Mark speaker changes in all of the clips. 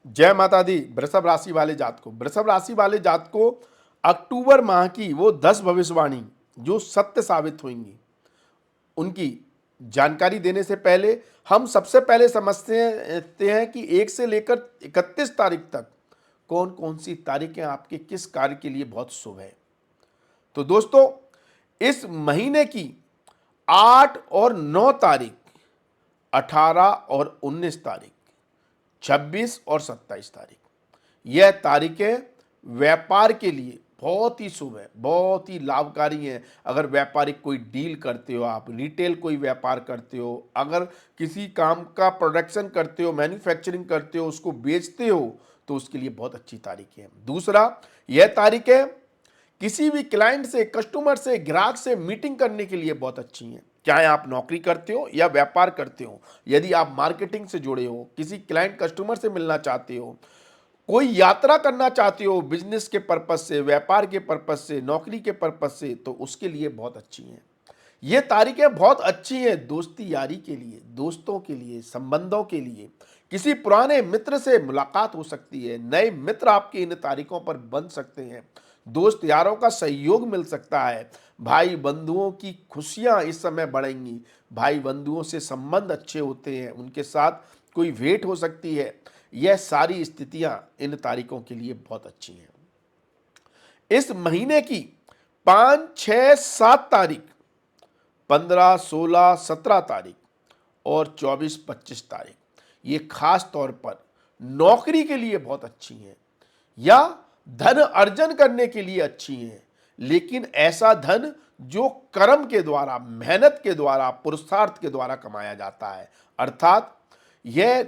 Speaker 1: जय माता दी। वृषभ राशि वाले जात को अक्टूबर माह की वो 10 भविष्यवाणी जो सत्य साबित होंगी, उनकी जानकारी देने से पहले हम सबसे पहले समझते हैं कि 1 से लेकर 31 तारीख तक कौन कौन सी तारीखें आपके किस कार्य के लिए बहुत शुभ है। तो दोस्तों, इस महीने की 8 और 9 तारीख, 18 और 19 तारीख, 26 और 27 तारीख, यह तारीखें व्यापार के लिए बहुत ही शुभ है, बहुत ही लाभकारी हैं। अगर व्यापारिक कोई डील करते हो, आप रिटेल कोई व्यापार करते हो, अगर किसी काम का प्रोडक्शन करते हो, मैन्युफैक्चरिंग करते हो, उसको बेचते हो, तो उसके लिए बहुत अच्छी तारीखें हैं। दूसरा, यह तारीखें किसी भी क्लाइंट से, कस्टमर से, ग्राहक से मीटिंग करने के लिए बहुत अच्छी हैं। चाहे आप नौकरी करते हो या व्यापार करते हो, यदि आप मार्केटिंग से जुड़े हो, किसी क्लाइंट कस्टमर से मिलना चाहते हो, कोई यात्रा करना चाहते हो बिजनेस के पर्पज से, व्यापार के पर्पज से, नौकरी के पर्पज से, तो उसके लिए बहुत अच्छी हैं। ये तारीखें बहुत अच्छी हैं दोस्ती यारी के लिए, दोस्तों के लिए, संबंधों के लिए। किसी पुराने मित्र से मुलाकात हो सकती है, नए मित्र आपके इन तारीखों पर बन सकते हैं, दोस्त यारों का सहयोग मिल सकता है, भाई बंधुओं की खुशियां इस समय बढ़ेंगी, भाई बंधुओं से संबंध अच्छे होते हैं, उनके साथ कोई भेंट हो सकती है। यह सारी स्थितियां इन तारीखों के लिए बहुत अच्छी हैं। इस महीने की 5, 6, 7 तारीख, 15, 16, 17 तारीख और 24, 25 तारीख, ये खास तौर पर नौकरी के लिए बहुत अच्छी हैं या धन अर्जन करने के लिए अच्छी हैं। लेकिन ऐसा धन जो कर्म के द्वारा, मेहनत के द्वारा, पुरुषार्थ के द्वारा कमाया जाता है। अर्थात यह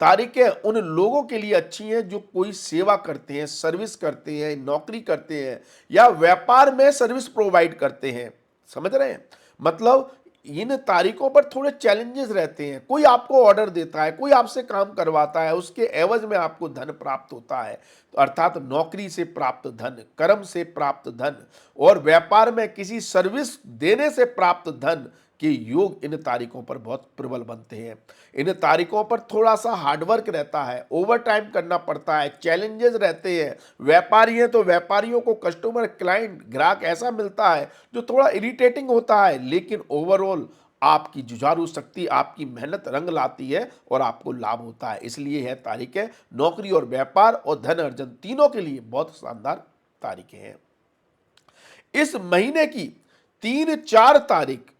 Speaker 1: तारीखें उन लोगों के लिए अच्छी हैं जो कोई सेवा करते हैं, सर्विस करते हैं, नौकरी करते हैं या व्यापार में सर्विस प्रोवाइड करते हैं। समझ रहे हैं? मतलब इन तारीखों पर थोड़े चैलेंजेस रहते हैं। कोई आपको ऑर्डर देता है, कोई आपसे काम करवाता है, उसके एवज में आपको धन प्राप्त होता है। तो अर्थात नौकरी से प्राप्त धन, कर्म से प्राप्त धन और व्यापार में किसी सर्विस देने से प्राप्त धन के योग इन तारीखों पर बहुत प्रबल बनते हैं। इन तारीखों पर थोड़ा सा हार्डवर्क रहता है, ओवर टाइम करना पड़ता है, चैलेंजेस रहते हैं। व्यापारी हैं तो व्यापारियों को कस्टमर, क्लाइंट, ग्राहक ऐसा मिलता है जो थोड़ा इरिटेटिंग होता है, लेकिन ओवरऑल आपकी जुझारू शक्ति, आपकी मेहनत रंग लाती है और आपको लाभ होता है। इसलिए यह तारीखें नौकरी और व्यापार और धन अर्जन तीनों के लिए बहुत शानदार तारीखें हैं। इस महीने की 3, 4 तारीख,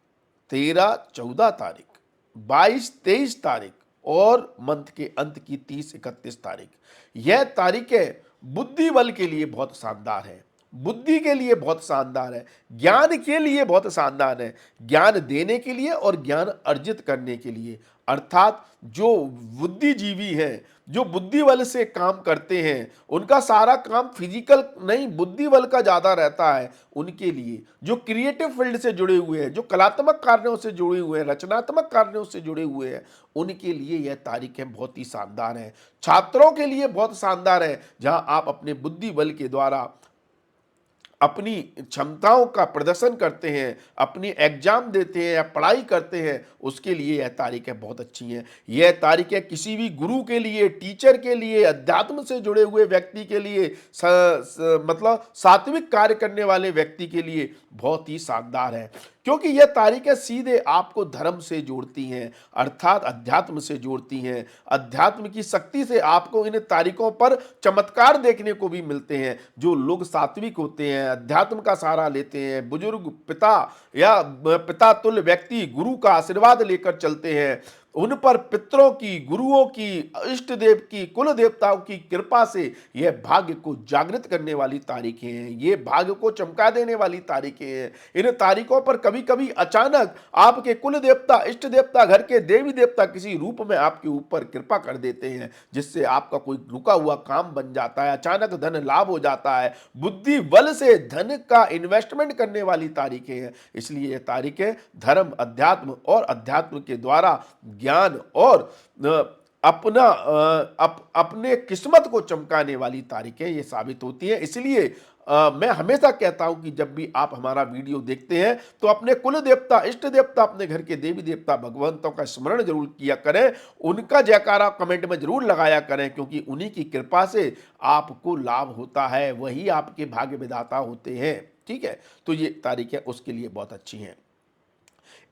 Speaker 1: 13, 14 तारीख, 22, 23 तारीख और मंथ के अंत की 30, 31 तारीख, यह तारीखें बुद्धि बल के लिए बहुत शानदार है, बुद्धि के लिए बहुत शानदार है, ज्ञान के लिए बहुत शानदार है, ज्ञान देने के लिए और ज्ञान अर्जित करने के लिए। अर्थात जो बुद्धिजीवी हैं, जो बुद्धि बल से काम करते हैं, उनका सारा काम फिजिकल नहीं, बुद्धि बल का ज़्यादा रहता है। उनके लिए जो क्रिएटिव फील्ड से जुड़े हुए हैं, जो कलात्मक कार्यों से जुड़े हुए हैं, रचनात्मक कार्यों से जुड़े हुए हैं, उनके लिए यह तारीखें बहुत ही शानदार हैं। छात्रों के लिए बहुत शानदार है, जहां आप अपने बुद्धि बल के द्वारा अपनी क्षमताओं का प्रदर्शन करते हैं, अपनी एग्जाम देते हैं या पढ़ाई करते हैं, उसके लिए यह तारीखें बहुत अच्छी हैं। यह तारीखें किसी भी गुरु के लिए, टीचर के लिए, अध्यात्म से जुड़े हुए व्यक्ति के लिए, मतलब सात्विक कार्य करने वाले व्यक्ति के लिए बहुत ही शानदार है, क्योंकि यह तारीखें सीधे आपको धर्म से जोड़ती हैं, अर्थात अध्यात्म से जोड़ती हैं। अध्यात्म की शक्ति से आपको इन तारीखों पर चमत्कार देखने को भी मिलते हैं। जो लोग सात्विक होते हैं, अध्यात्म का सहारा लेते हैं, बुजुर्ग पिता या पिता तुल्य व्यक्ति गुरु का आशीर्वाद लेकर चलते हैं, उन पर पितरों की, गुरुओं की, इष्ट देव की, कुल देवताओं की कृपा से यह भाग्य को जागृत करने वाली तारीखें हैं, ये भाग्य को चमका देने वाली तारीखें हैं। इन तारीखों पर कभी कभी अचानक आपके कुल देवता, इष्ट देवता, घर के देवी देवता किसी रूप में आपके ऊपर कृपा कर देते हैं, जिससे आपका कोई रुका हुआ काम बन जाता है, अचानक धन लाभ हो जाता है। बुद्धि बल से धन का इन्वेस्टमेंट करने वाली तारीखें हैं। इसलिए ये तारीखें धर्म, अध्यात्म और अध्यात्म के द्वारा ज्ञान और अपने किस्मत को चमकाने वाली तारीखें ये साबित होती हैं। इसलिए मैं हमेशा कहता हूं कि जब भी आप हमारा वीडियो देखते हैं तो अपने कुल देवता, इष्ट देवता, अपने घर के देवी देवता, भगवंतों का स्मरण जरूर किया करें, उनका जयकारा कमेंट में जरूर लगाया करें, क्योंकि उन्हीं की कृपा से आपको लाभ होता है, वही आपके भाग्य विधाता होते हैं। ठीक है, तो ये तारीखें उसके लिए बहुत अच्छी हैं।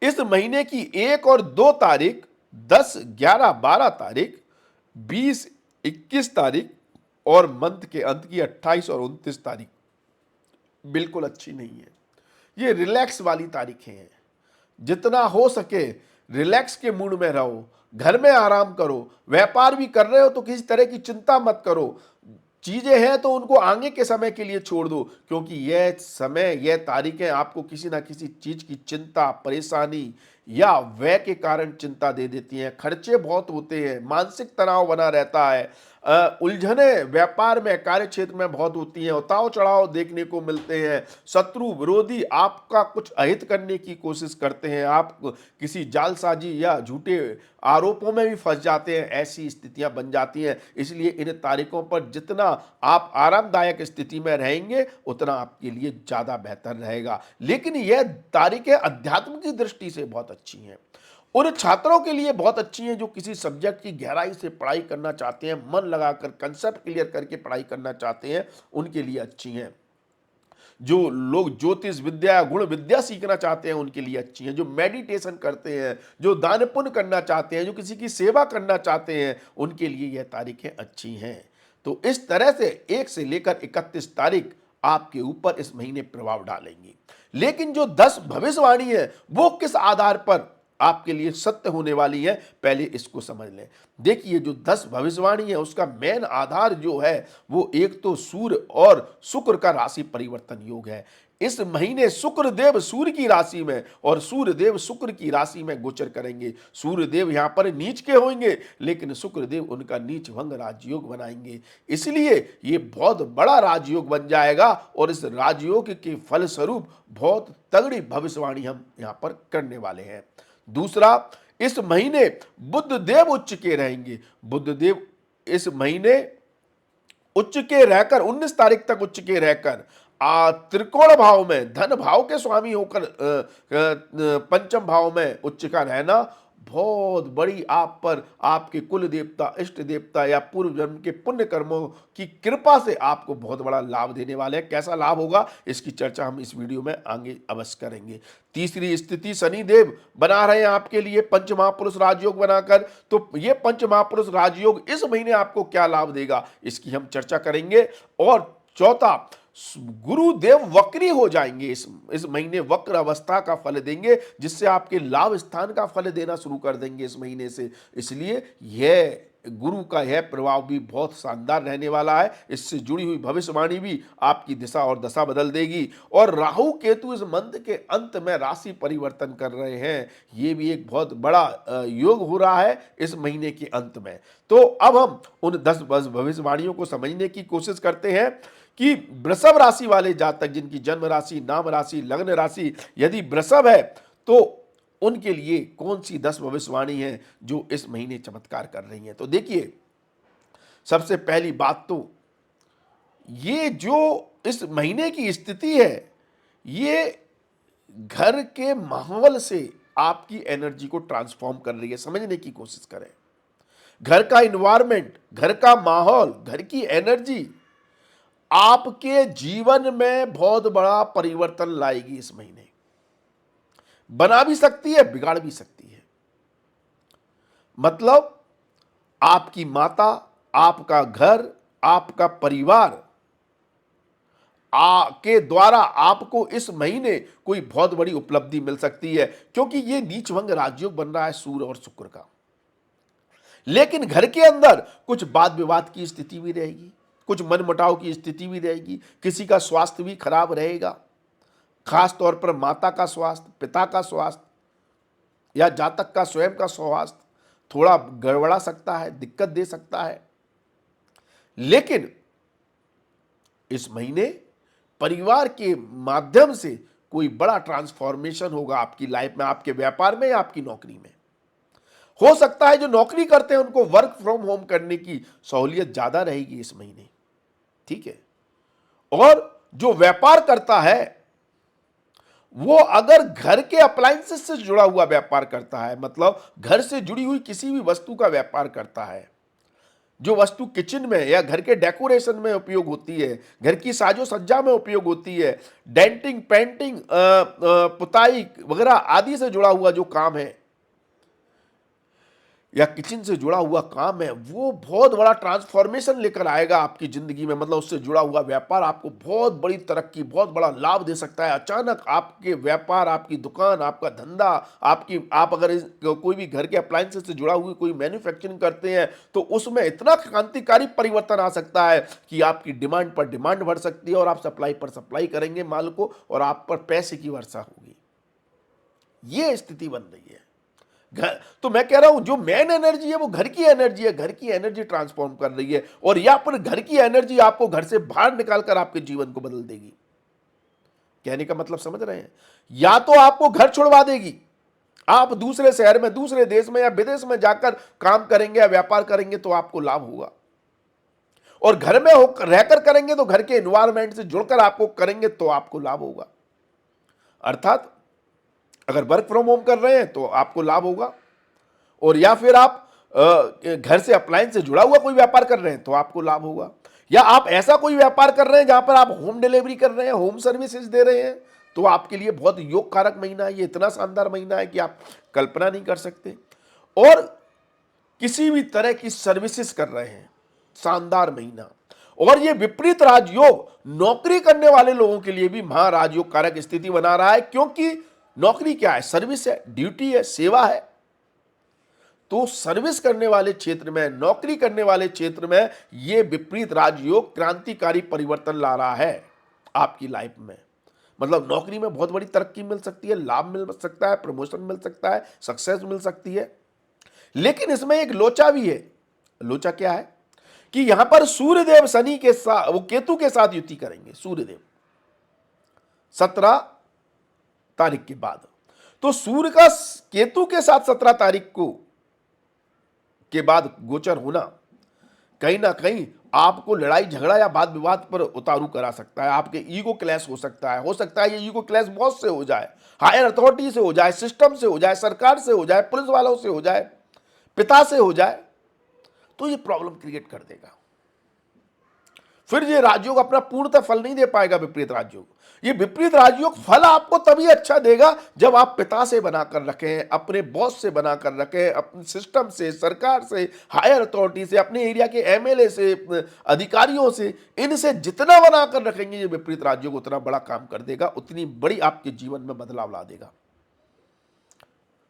Speaker 1: इस महीने की 1 और 2 तारीख, 10, 11, 12 तारीख, 20, 21 तारीख और मंथ के अंत की 28 और 29 तारीख बिल्कुल अच्छी नहीं है। ये रिलैक्स वाली तारीखें हैं। जितना हो सके रिलैक्स के मूड में रहो, घर में आराम करो, व्यापार भी कर रहे हो तो किसी तरह की चिंता मत करो। चीजें हैं तो उनको आगे के समय के लिए छोड़ दो, क्योंकि यह समय, यह तारीखें आपको किसी ना किसी चीज की चिंता, परेशानी या व्यय के कारण चिंता दे देती हैं। खर्चे बहुत होते हैं, मानसिक तनाव बना रहता है, उलझने व्यापार में, कार्य क्षेत्र में बहुत होती हैं, उतार चढ़ाव देखने को मिलते हैं, शत्रु विरोधी आपका कुछ अहित करने की कोशिश करते हैं, आप किसी जालसाजी या झूठे आरोपों में भी फंस जाते हैं, ऐसी स्थितियां बन जाती हैं। इसलिए इन तारीखों पर जितना आप आरामदायक स्थिति में रहेंगे उतना आपके लिए ज्यादा बेहतर रहेगा। लेकिन यह तारीखें अध्यात्म की दृष्टि से बहुत अच्छी हैं। उन छात्रों के लिए बहुत अच्छी हैं जो किसी सब्जेक्ट की गहराई से पढ़ाई करना चाहते हैं, मन लगाकर कंसेप्ट क्लियर करके पढ़ाई करना चाहते हैं, उनके लिए अच्छी हैं। जो लोग ज्योतिष विद्या, गुण विद्या सीखना चाहते हैं, उनके लिए अच्छी हैं। जो मेडिटेशन करते हैं, जो दान पुण्य करना चाहते हैं, जो किसी की सेवा करना चाहते हैं, उनके लिए यह तारीखें अच्छी हैं। तो इस तरह से 1 से लेकर 31 तारीख आपके ऊपर इस महीने प्रभाव डालेंगी। लेकिन जो 10 भविष्यवाणी है वो किस आधार पर आपके लिए सत्य होने वाली है, पहले इसको समझ लें। देखिए, जो 10 भविष्यवाणी है उसका मेन आधार जो है वो एक तो सूर्य और शुक्र का राशि परिवर्तन योग है। इस महीने शुक्र देव सूर्य की राशि में और सूर्य देव शुक्र की राशि में गोचर करेंगे। सूर्य देव यहां पर नीच के होंगे, लेकिन शुक्र देव उनका नीच भंग राजयोग बनाएंगे। इसलिए ये बहुत बड़ा राजयोग बन जाएगा और इस राजयोग के फलस्वरूप बहुत तगड़ी भविष्यवाणी हम यहां पर करने वाले हैं। दूसरा, इस महीने बुध देव उच्च के रहेंगे। बुध देव इस महीने उच्च के रहकर 19 तारीख तक उच्च के रहकर त्रिकोण भाव में, धन भाव के स्वामी होकर पंचम भाव में उच्च का रहना बहुत बड़ी आप पर, आपके कुल देवता, इष्ट देवता या पूर्व जन्म के पुण्य कर्मों की कृपा से आपको बहुत बड़ा लाभ देने वाले हैं। कैसा लाभ होगा इसकी चर्चा हम इस वीडियो में आगे अवश्य करेंगे। तीसरी स्थिति शनि देव बना रहे हैं आपके लिए पंच महापुरुष राजयोग बनाकर। तो ये पंच महापुरुष राजयोग इस महीने आपको क्या लाभ देगा इसकी हम चर्चा करेंगे। और चौथा, गुरुदेव वक्री हो जाएंगे, इस महीने वक्र अवस्था का फल देंगे, जिससे आपके लाभ स्थान का फल देना शुरू कर देंगे इस महीने से। इसलिए यह गुरु का यह प्रभाव भी बहुत शानदार रहने वाला है। इससे जुड़ी हुई भविष्यवाणी भी आपकी दिशा और दशा बदल देगी। और राहु केतु इस मंथ के अंत में राशि परिवर्तन कर रहे हैं, ये भी एक बहुत बड़ा योग हो रहा है इस महीने के अंत में। तो अब हम उन 10 भविष्यवाणियों को समझने की कोशिश करते हैं कि वृषभ राशि वाले जातक जिनकी जन्म राशि, नाम राशि, लग्न राशि यदि वृषभ है तो उनके लिए कौन सी 10 भविष्यवाणी है जो इस महीने चमत्कार कर रही हैं। तो देखिए, सबसे पहली बात तो ये जो इस महीने की स्थिति है, ये घर के माहौल से आपकी एनर्जी को ट्रांसफॉर्म कर रही है। समझने की कोशिश करें, घर का इन्वायरमेंट, घर का माहौल, घर की एनर्जी आपके जीवन में बहुत बड़ा परिवर्तन लाएगी इस महीने। बना भी सकती है, बिगाड़ भी सकती है। मतलब आपकी माता, आपका घर, आपका परिवार के द्वारा आपको इस महीने कोई बहुत बड़ी उपलब्धि मिल सकती है, क्योंकि यह नीच भंग राजयोग बन रहा है सूर्य और शुक्र का। लेकिन घर के अंदर कुछ वाद विवाद की स्थिति भी रहेगी, कुछ मनमुटाव की स्थिति भी रहेगी, किसी का स्वास्थ्य भी खराब रहेगा, खास तौर पर माता का स्वास्थ्य, पिता का स्वास्थ्य या जातक का स्वयं का स्वास्थ्य थोड़ा गड़बड़ा सकता है, दिक्कत दे सकता है। लेकिन इस महीने परिवार के माध्यम से कोई बड़ा ट्रांसफॉर्मेशन होगा आपकी लाइफ में, आपके व्यापार में या आपकी नौकरी में। हो सकता है जो नौकरी करते हैं उनको वर्क फ्रॉम होम करने की सहूलियत ज्यादा रहेगी इस महीने, ठीक है। और जो व्यापार करता है वो अगर घर के अप्लायंसेस से जुड़ा हुआ व्यापार करता है, मतलब घर से जुड़ी हुई किसी भी वस्तु का व्यापार करता है, जो वस्तु किचन में या घर के डेकोरेशन में उपयोग होती है, घर की साजो सज्जा में उपयोग होती है, डेंटिंग, पेंटिंग, पुताई वगैरह आदि से जुड़ा हुआ जो काम है या किचन से जुड़ा हुआ काम है, वो बहुत बड़ा ट्रांसफॉर्मेशन लेकर आएगा आपकी जिंदगी में। मतलब उससे जुड़ा हुआ व्यापार आपको बहुत बड़ी तरक्की, बहुत बड़ा लाभ दे सकता है। अचानक आपके व्यापार, आपकी दुकान, आपका धंधा, आप अगर कोई भी घर के अप्लायंसेस से जुड़ा हुआ कोई मैन्युफैक्चरिंग करते हैं तो उसमें इतना क्रांतिकारी परिवर्तन आ सकता है कि आपकी डिमांड पर डिमांड बढ़ सकती है और आप सप्लाई पर सप्लाई करेंगे माल को और आप पर पैसे की वर्षा होगी। ये स्थिति बन रही है। घर, तो मैं कह रहा हूं जो मेन एनर्जी है वो घर की एनर्जी है, घर की एनर्जी ट्रांसफॉर्म कर रही है और या फिर घर की एनर्जी आपको घर से बाहर निकालकर आपके जीवन को बदल देगी। कहने का मतलब समझ रहे हैं? या तो आपको घर छुड़वा देगी, आप दूसरे शहर में, दूसरे देश में या विदेश में जाकर काम करेंगे या व्यापार करेंगे तो आपको लाभ होगा, और घर में रहकर करेंगे तो घर के एनवायरमेंट से जुड़कर आपको करेंगे तो आपको लाभ होगा। अर्थात अगर वर्क फ्रॉम होम कर रहे हैं तो आपको लाभ होगा, और या फिर आप घर से अप्लायंस से जुड़ा हुआ कोई व्यापार कर रहे हैं तो आपको लाभ होगा, या आप ऐसा कोई व्यापार कर रहे हैं जहां पर आप होम डिलीवरी कर रहे हैं, होम सर्विसेज दे रहे हैं, तो आपके लिए बहुत योग कारक महीना है। ये इतना शानदार महीना है कि आप कल्पना नहीं कर सकते। और किसी भी तरह की सर्विसेज कर रहे हैं, शानदार महीना। और ये विपरीत राजयोग नौकरी करने वाले लोगों के लिए भी महाराजयोग कारक स्थिति बना रहा है, क्योंकि नौकरी क्या है? सर्विस है, ड्यूटी है, सेवा है। तो सर्विस करने वाले क्षेत्र में, नौकरी करने वाले क्षेत्र में यह विपरीत राजयोग क्रांतिकारी परिवर्तन ला रहा है आपकी लाइफ में। मतलब नौकरी में बहुत बड़ी तरक्की मिल सकती है, लाभ मिल सकता है, प्रमोशन मिल सकता है, सक्सेस मिल सकती है। लेकिन इसमें एक लोचा भी है। लोचा क्या है कि यहां पर सूर्यदेव शनि के साथ, वो केतु के साथ युति करेंगे। सूर्यदेव 17 तारीख के बाद, तो सूर्य का केतु के साथ 17 तारीख को के बाद गोचर होना कहीं ना कहीं आपको लड़ाई झगड़ा या वाद विवाद पर उतारू करा सकता है। आपके ईगो क्लैश हो सकता है ये ईगो क्लैश बॉस से हो जाए, हायर अथॉरिटी से हो जाए, सिस्टम से हो जाए, सरकार से हो जाए, पुलिस वालों से हो जाए, पिता से हो जाए, तो ये प्रॉब्लम क्रिएट कर देगा। फिर ये राजयोग अपना पूर्णतः फल नहीं दे पाएगा। विपरीत राजयोग, ये विपरीत राजयोग फल आपको तभी अच्छा देगा जब आप पिता से बनाकर रखें, अपने बॉस से बनाकर रखें, अपने सिस्टम से, सरकार से, हायर अथॉरिटी से, अपने एरिया के एमएलए से, अधिकारियों से, इनसे जितना बनाकर रखेंगे ये विपरीत राजयोग उतना बड़ा काम कर देगा, उतनी बड़ी आपके जीवन में बदलाव ला देगा।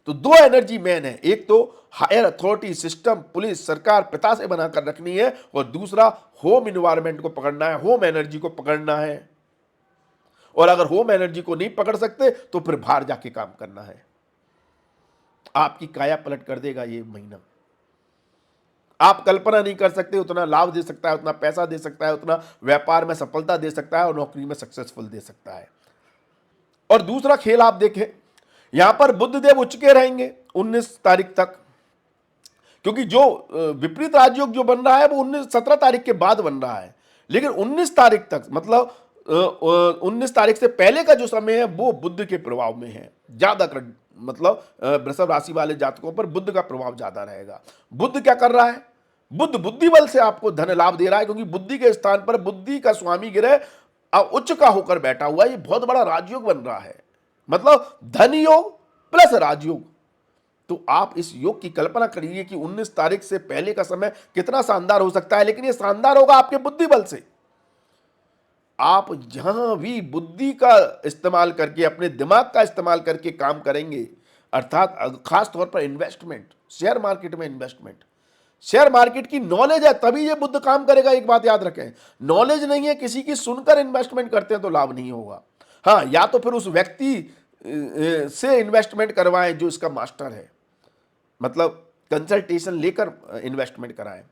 Speaker 1: तो दो एनर्जी मैन है, एक तो हायर अथॉरिटी, सिस्टम, पुलिस, सरकार, पिता से बनाकर रखनी है, और दूसरा होम इन्वायरमेंट को पकड़ना है, होम एनर्जी को पकड़ना है। और अगर होम एनर्जी को नहीं पकड़ सकते तो फिर बाहर जाके काम करना है। आपकी काया पलट कर देगा ये महीना। आप कल्पना नहीं कर सकते उतना लाभ दे सकता है, उतना पैसा दे सकता है, उतना व्यापार में सफलता दे सकता है और नौकरी में सक्सेसफुल दे सकता है। और दूसरा खेल आप देखें, यहां पर बुध देव उच्च के रहेंगे 19 तारीख तक, क्योंकि जो विपरीत राजयोग जो बन रहा है वो 17 तारीख के बाद बन रहा है। लेकिन 19 तारीख तक, मतलब 19 तारीख से पहले का जो समय है वो बुध के प्रभाव में है ज्यादा। मतलब वृषभ राशि वाले जातकों पर बुध का प्रभाव ज्यादा रहेगा। बुध क्या कर रहा है? बुध बुद्धि बल से आपको धन लाभ दे रहा है, क्योंकि बुद्धि के स्थान पर बुद्धि का स्वामी ग्रह उच्च का होकर बैठा हुआ है। ये बहुत बड़ा राजयोग बन रहा है, मतलब धन योग प्लस राजयोग। तो आप इस योग की कल्पना करिए कि 19 तारीख से पहले का समय कितना शानदार हो सकता है। लेकिन ये शानदार होगा आपके बुद्धि बल से। आप जहां भी बुद्धि का इस्तेमाल करके, अपने दिमाग का इस्तेमाल करके काम करेंगे, अर्थात खास तौर पर इन्वेस्टमेंट, शेयर मार्केट में इन्वेस्टमेंट, शेयर मार्केट की नॉलेज है तभी ये बुद्ध काम करेगा। एक बात याद रखें, नॉलेज नहीं है, किसी की सुनकर इन्वेस्टमेंट करते हैं तो लाभ नहीं होगा। हाँ, या तो फिर उस व्यक्ति से इन्वेस्टमेंट करवाएं जो इसका मास्टर है, मतलब कंसल्टेशन लेकर इन्वेस्टमेंट कराएं।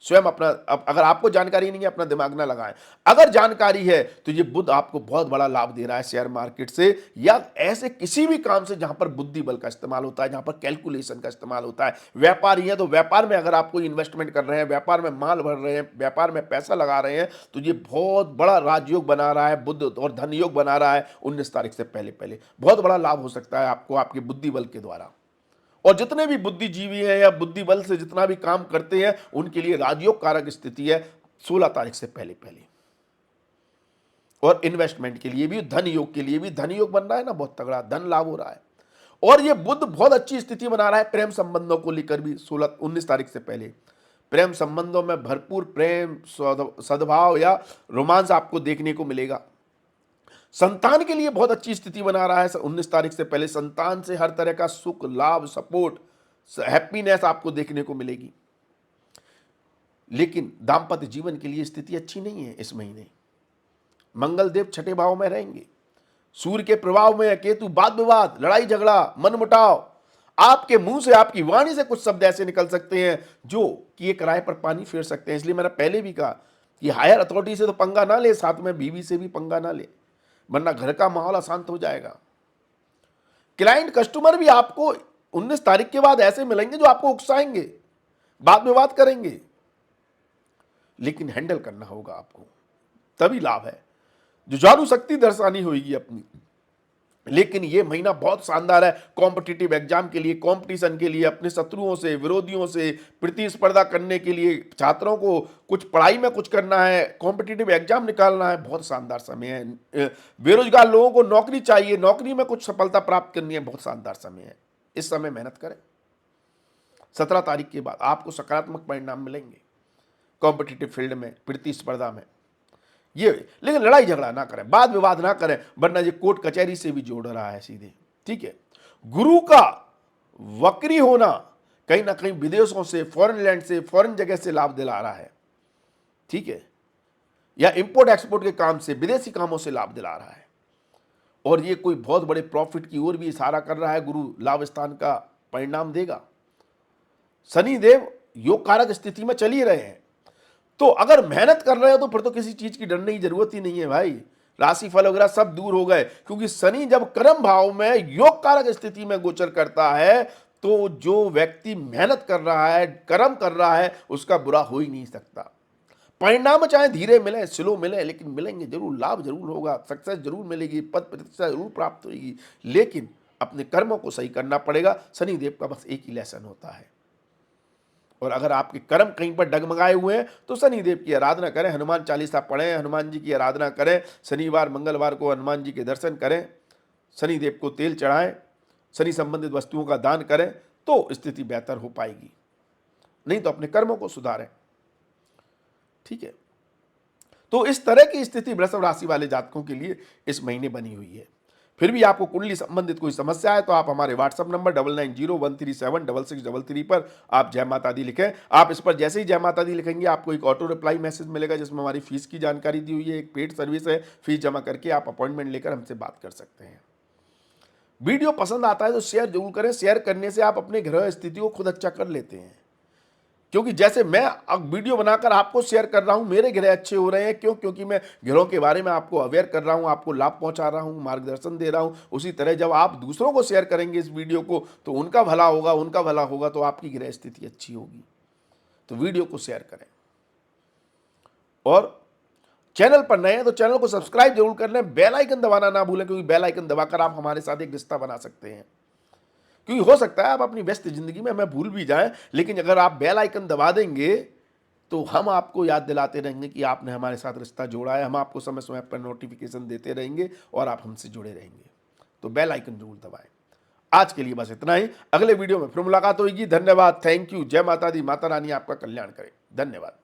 Speaker 1: स्वयं अपना अगर आपको जानकारी नहीं है अपना दिमाग ना लगाएं। अगर जानकारी है तो ये बुध आपको बहुत बड़ा लाभ दे रहा है शेयर मार्केट से या ऐसे किसी भी काम से जहां पर बुद्धि बल का इस्तेमाल होता है, जहां पर कैलकुलेशन का इस्तेमाल होता है। व्यापारी है तो व्यापार में अगर आप कोई इन्वेस्टमेंट कर रहे हैं, व्यापार में माल भर रहे हैं, व्यापार में पैसा लगा रहे हैं, तो ये बहुत बड़ा राजयोग बना रहा है बुध और धन योग बना रहा है 19 तारीख से पहले पहले। बहुत बड़ा लाभ हो सकता है आपको आपके बुद्धि बल के द्वारा। और जितने भी बुद्धिजीवी हैं या बुद्धि बल से जितना भी काम करते हैं उनके लिए राजयोग कारक स्थिति है 16 तारीख से पहले पहले। और इन्वेस्टमेंट के लिए भी, धन योग के लिए भी, धन योग बन रहा है ना, बहुत तगड़ा धन लाभ हो रहा है। और ये बुध बहुत अच्छी स्थिति बना रहा है प्रेम संबंधों को लेकर भी 19 तारीख से पहले। प्रेम संबंधों में भरपूर प्रेम, सद्भाव या रोमांस आपको देखने को मिलेगा। संतान के लिए बहुत अच्छी स्थिति बना रहा है 19 तारीख से पहले। संतान से हर तरह का सुख, लाभ, सपोर्ट, हैप्पीनेस आपको देखने को मिलेगी। लेकिन दाम्पत्य जीवन के लिए स्थिति अच्छी नहीं है इस महीने। मंगल देव छठे भाव में रहेंगे, सूर्य के प्रभाव में केतु, वाद विवाद, लड़ाई झगड़ा, मनमुटाव, आपके मुंह से, आपकी वाणी से कुछ शब्द ऐसे निकल सकते हैं जो कि एक किराए पर पानी फेर सकते हैं। इसलिए मैंने पहले भी कहा कि हायर अथॉरिटी से तो पंगा ना ले, साथ में बीवी से भी पंगा ना ले, वरना घर का माहौल अशांत हो जाएगा। क्लाइंट, कस्टमर भी आपको 19 तारीख के बाद ऐसे मिलेंगे जो आपको उकसाएंगे, वाद विवाद करेंगे, लेकिन हैंडल करना होगा आपको, तभी लाभ है। जुझारू शक्ति दर्शानी होगी अपनी। लेकिन ये महीना बहुत शानदार है कॉम्पिटिटिव एग्जाम के लिए, कंपटीशन के लिए, अपने शत्रुओं से, विरोधियों से प्रतिस्पर्धा करने के लिए, छात्रों को कुछ पढ़ाई में कुछ करना है, कॉम्पिटिटिव एग्जाम निकालना है, बहुत शानदार समय है। बेरोजगार लोगों को नौकरी चाहिए, नौकरी में कुछ सफलता प्राप्त करनी है, बहुत शानदार समय है। इस समय मेहनत करें। 17 तारीख के बाद आपको सकारात्मक परिणाम मिलेंगे कॉम्पिटिटिव फील्ड में, प्रतिस्पर्धा में। ये लेकिन लड़ाई झगड़ा ना करें, वाद विवाद ना करें, वरना ये कोर्ट कचहरी से भी जोड़ रहा है सीधे। ठीक है, गुरु का वक्री होना कहीं ना कहीं विदेशों से, फॉरेन लैंड से, फॉरेन जगह से लाभ दिला रहा है। ठीक है, या इंपोर्ट एक्सपोर्ट के काम से, विदेशी कामों से लाभ दिला रहा है। और ये कोई बहुत बड़े प्रॉफिट की ओर भी इशारा कर रहा है। गुरु लाभ स्थान का परिणाम देगा। शनि देव योग कारक स्थिति में चल ही रहे हैं, तो अगर मेहनत कर रहे हो तो फिर तो किसी चीज की डरने की जरूरत ही नहीं है भाई। राशि फल वगैरह सब दूर हो गए, क्योंकि शनि जब कर्म भाव में योग कारक स्थिति में गोचर करता है तो जो व्यक्ति मेहनत कर रहा है, कर्म कर रहा है, उसका बुरा हो ही नहीं सकता। परिणाम चाहे धीरे मिले, स्लो मिले, लेकिन मिलेंगे जरूर, लाभ जरूर होगा, सक्सेस जरूर मिलेगी, पद प्रतिष्ठा जरूर प्राप्त होगी। लेकिन अपने कर्मों को सही करना पड़ेगा। शनि देव का बस एक ही लेसन होता है। और अगर आपके कर्म कहीं पर डगमगाए हुए हैं तो शनि देव की आराधना करें, हनुमान चालीसा पढ़ें, हनुमान जी की आराधना करें, शनिवार मंगलवार को हनुमान जी के दर्शन करें, शनि देव को तेल चढ़ाएं, शनि संबंधित वस्तुओं का दान करें, तो स्थिति बेहतर हो पाएगी। नहीं तो अपने कर्मों को सुधारें। ठीक है, तो इस तरह की स्थिति वृषभ राशि वाले जातकों के लिए इस महीने बनी हुई है। फिर भी आपको कुंडली संबंधित कोई समस्या है तो आप हमारे व्हाट्सएप नंबर 9901376633 पर आप जय माता दी लिखें। आप इस पर जैसे ही जय माता दी लिखेंगे आपको एक ऑटो रिप्लाई मैसेज मिलेगा जिसमें हमारी फीस की जानकारी दी हुई है। एक पेड सर्विस है, फीस जमा करके आप अपॉइंटमेंट लेकर हमसे बात कर सकते हैं। वीडियो पसंद आता है तो शेयर जरूर करें। शेयर करने से आप अपने ग्रह स्थिति को खुद अच्छा कर लेते हैं, क्योंकि जैसे मैं अब वीडियो बनाकर आपको शेयर कर रहा हूं, मेरे ग्रह अच्छे हो रहे हैं। क्यों? क्योंकि मैं ग्रहों के बारे में आपको अवेयर कर रहा हूं, आपको लाभ पहुंचा रहा हूं, मार्गदर्शन दे रहा हूं। उसी तरह जब आप दूसरों को शेयर करेंगे इस वीडियो को तो उनका भला होगा, उनका भला होगा तो आपकी ग्रह स्थिति अच्छी होगी। तो वीडियो को शेयर करें। और चैनल पर नए हैं तो चैनल को सब्सक्राइब जरूर कर लें, बेल आइकन दबाना ना भूलें, क्योंकि बेल आइकन दबाकर आप हमारे साथ एक रिश्ता बना सकते हैं। क्योंकि हो सकता है आप अपनी व्यस्त जिंदगी में हमें भूल भी जाएं, लेकिन अगर आप बेल आइकन दबा देंगे तो हम आपको याद दिलाते रहेंगे कि आपने हमारे साथ रिश्ता जोड़ा है। हम आपको समय समय पर नोटिफिकेशन देते रहेंगे और आप हमसे जुड़े रहेंगे। तो बेल आइकन जरूर दबाएं। आज के लिए बस इतना ही। अगले वीडियो में फिर मुलाकात होगी। धन्यवाद, थैंक यू। जय माता दी, माता रानी आपका कल्याण करे। धन्यवाद।